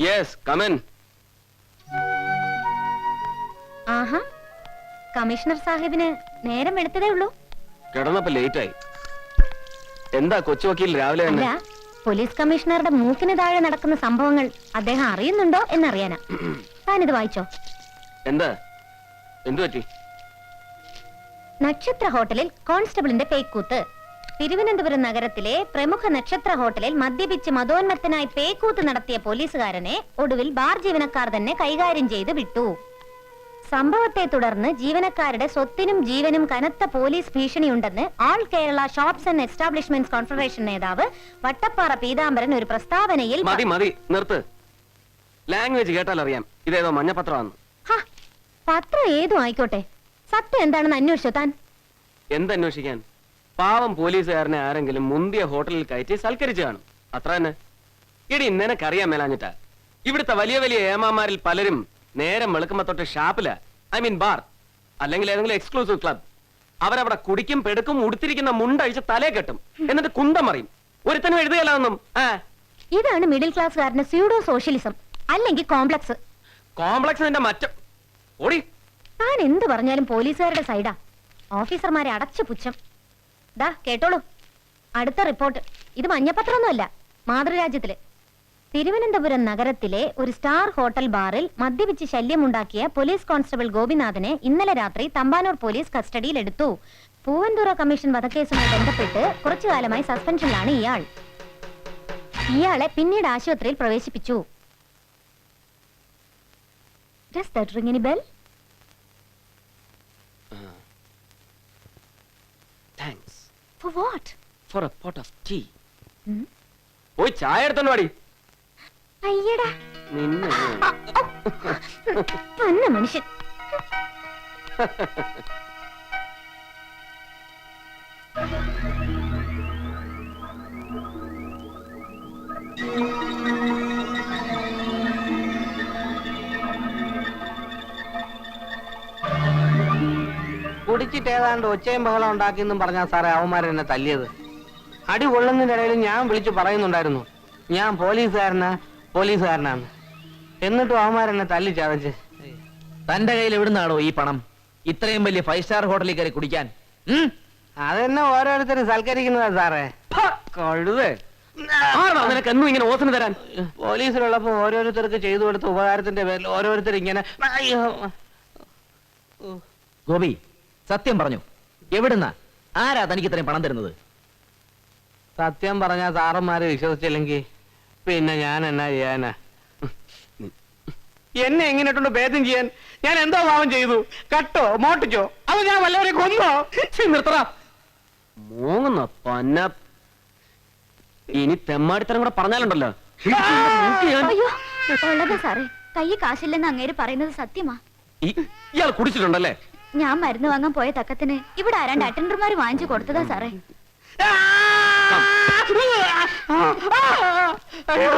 Yes, come in. ആഹാ, commissioner സാഹിബിന് നേരം വെളുത്തതേ ഉള്ളൂ. കിടന്നപ്പോ ലേറ്റ് ആയി. എന്താ കൊച്ചു വക്കീൽ രാവിലെ അല്ല, പോലീസ് കമ്മീഷണറുടെ മൂക്കിന് താഴെ നടക്കുന്ന സംഭവങ്ങൾ അദ്ദേഹം അറിയുന്നുണ്ടോ എന്നറിയാനാ. താനിത് വായിച്ചോ? എന്താ? എന്തു പറ്റി? നക്ഷത്ര ഹോട്ടലിൽ കോൺസ്റ്റബിളിന്റെ പേക്കൂത്ത്. തിരുവനന്തപുരം നഗരത്തിലെ പ്രമുഖ നക്ഷത്ര ഹോട്ടലിൽ മദ്യപിച്ച് മതോന്മത്തനായി പേക്കൂത്ത് നടത്തിയ പോലീസുകാരനെ ഒടുവിൽ ബാർ ജീവനക്കാർ തന്നെ കൈകാര്യം ചെയ്ത് വിട്ടു. സംഭവത്തെ തുടർന്ന് ജീവനക്കാരുടെ സ്വത്തിനും ജീവനും കനത്ത പോലീസ് ഭീഷണിയുണ്ടെന്ന് all Kerala shops and establishments confederation നേതാവ് വട്ടപ്പാറ പീതാംബരൻ ഒരു പ്രസ്താവനയിൽ മതി നിർത്ത്. ലാംഗ്വേജ് കേട്ടാൽ അറിയാം ഇതേതോ മഞ്ഞപത്രമാണ്. പത്രം ഏതും ആയിക്കോട്ടെ, സത്യം എന്താണെന്ന് അന്വേഷിച്ചോ താൻ? എന്തന്വേഷിക്കാൻ? പാവം പോലീസുകാരനെ ആരെങ്കിലും മുന്തിയ ഹോട്ടലിൽ കയറ്റി സൽക്കരിച്ചു കാണും, അത്ര തന്നെ. ഇടി നിനക്കറിയാൻ മേലാഞ്ഞിട്ടാ ഇവിടുത്തെ വലിയ വലിയ ഏമാമാരിൽ പലരും നേരം വെളുക്കുമ്പോ തൊട്ട് ഷാപ്പില്, ഐ മീൻ ബാർ, അല്ലെങ്കിൽ ഏതെങ്കിലും എക്സ്ക്ലൂസീവ് ക്ലബ്, അവരവിടെ കുടിക്കും പെടുക്കും, ഉടുത്തിരിക്കുന്ന മുണ്ടഴിച്ച് തലേ കെട്ടും, എന്നിട്ട് കുന്തം മറിയും. ഒരുത്തനും എഴുതുകയല്ലാതൊന്നും. ഇതാണ് മിഡിൽ ക്ലാസ്സുകാരന്റെ സ്യൂഡോ സോഷ്യലിസം, അല്ലെങ്കിൽ കോംപ്ലക്സ്. കോംപ്ലക്സിന്റെ മറ്റം ഓടി. താൻ എന്ത് പറഞ്ഞാലും പോലീസുകാരുടെ സൈഡാ. ഓഫീസർമാരെ അടച്ചു പുച്ഛം. ദാ കേട്ടോളൂ, അടുത്ത റിപ്പോർട്ട്. ഇത് മഞ്ഞപത്രമൊന്നുമല്ല, മാതൃരാജ്യത്തില്. തിരുവനന്തപുരം നഗരത്തിലെ ഒരു സ്റ്റാർ ഹോട്ടൽ ബാറിൽ മദ്യപിച്ച് ശല്യമുണ്ടാക്കിയ പോലീസ് കോൺസ്റ്റബിൾ ഗോപിനാഥനെ ഇന്നലെ രാത്രി തമ്പാനൂർ പോലീസ് കസ്റ്റഡിയിലെടുത്തു. പൂവന്തുറ കമ്മീഷൻ വധക്കേസുമായി ബന്ധപ്പെട്ട് കുറച്ചുകാലമായി സസ്പെൻഷനിലാണ് ഇയാൾ. ഇയാളെ പിന്നീട് ആശുപത്രിയിൽ പ്രവേശിപ്പിച്ചു. Does that ring any bell? Thanks. For what? For a pot of tea. ഓയ് ചായ എടുത്തോണ്ട് വാടി. അയ്യടാ, നിന്നെ അന്ന മനുഷ്യൻ. കുടിച്ചിട്ട് ഏതാണ്ട് ഒച്ചയും ബഹളം ഉണ്ടാക്കിയെന്നും പറഞ്ഞാ സാറേ അവന്മാരെന്നെ തല്ലിയത്. അടി കൊള്ളുന്നതിന്റെ ഇടയിൽ ഞാൻ വിളിച്ചു പറയുന്നുണ്ടായിരുന്നു ഞാൻ പോലീസുകാരനാണ്. എന്നിട്ടും അവന്മാരെന്നെ തല്ലി ചതച്ച്. തന്റെ കയ്യിൽ എവിടുന്നാണോ ഈ പണം ഇത്രയും വലിയ 5 സ്റ്റാർ ഹോട്ടലിൽ കയറി കുടിക്കാൻ? അതെന്നെ ഓരോരുത്തരും സൽക്കരിക്കുന്നതാ സാറേ. കഴുതേ, നിനക്ക് എന്നും ഇങ്ങനെ ഓസന് തരാൻ? പോലീസിലുള്ളപ്പോ ഓരോരുത്തർക്ക് ചെയ്തു കൊടുത്ത ഉപകാരത്തിന്റെ പേരിൽ ഓരോരുത്തർ ഇങ്ങനെ. ഗോപി, സത്യം പറഞ്ഞു, എവിടുന്നാ, ആരാ തനിക്ക് ഇത്രയും പണം തരുന്നത്? സത്യം പറഞ്ഞാ സാറന്മാര് വിശ്വസിച്ചില്ലെങ്കിൽ പിന്നെ ഞാൻ എന്നാ ചെയ്യാനാ? എന്നെ എങ്ങനെയുണ്ട് ഭേദം ചെയ്യാൻ? ഞാൻ എന്തോ പാവം ചെയ്തു? കട്ടോ മോട്ടിച്ചോ? അത് ഞാൻ വല്ലവരെ കൊന്നോ? നിർത്തറ മോങ്ങുന്ന പന്ന. ഇനി തെമ്മാടിത്തരം കൂടെ പറഞ്ഞാലുണ്ടല്ലോ. അയ്യോ ഉള്ളത് സാറേ, കൈ കാശില്ലെന്ന് അങ്ങേര് പറയുന്നത് സത്യമാ. ഇയാൾ കുടിച്ചിട്ടുണ്ടല്ലേ? ഞാൻ മരുന്ന് വാങ്ങാൻ പോയ തക്കത്തിന് ഇവിടെ ആരാണ്ട് അറ്റൻഡർമാര് വാങ്ങിച്ചു കൊടുത്തതാ സാറേ. അയ്യോ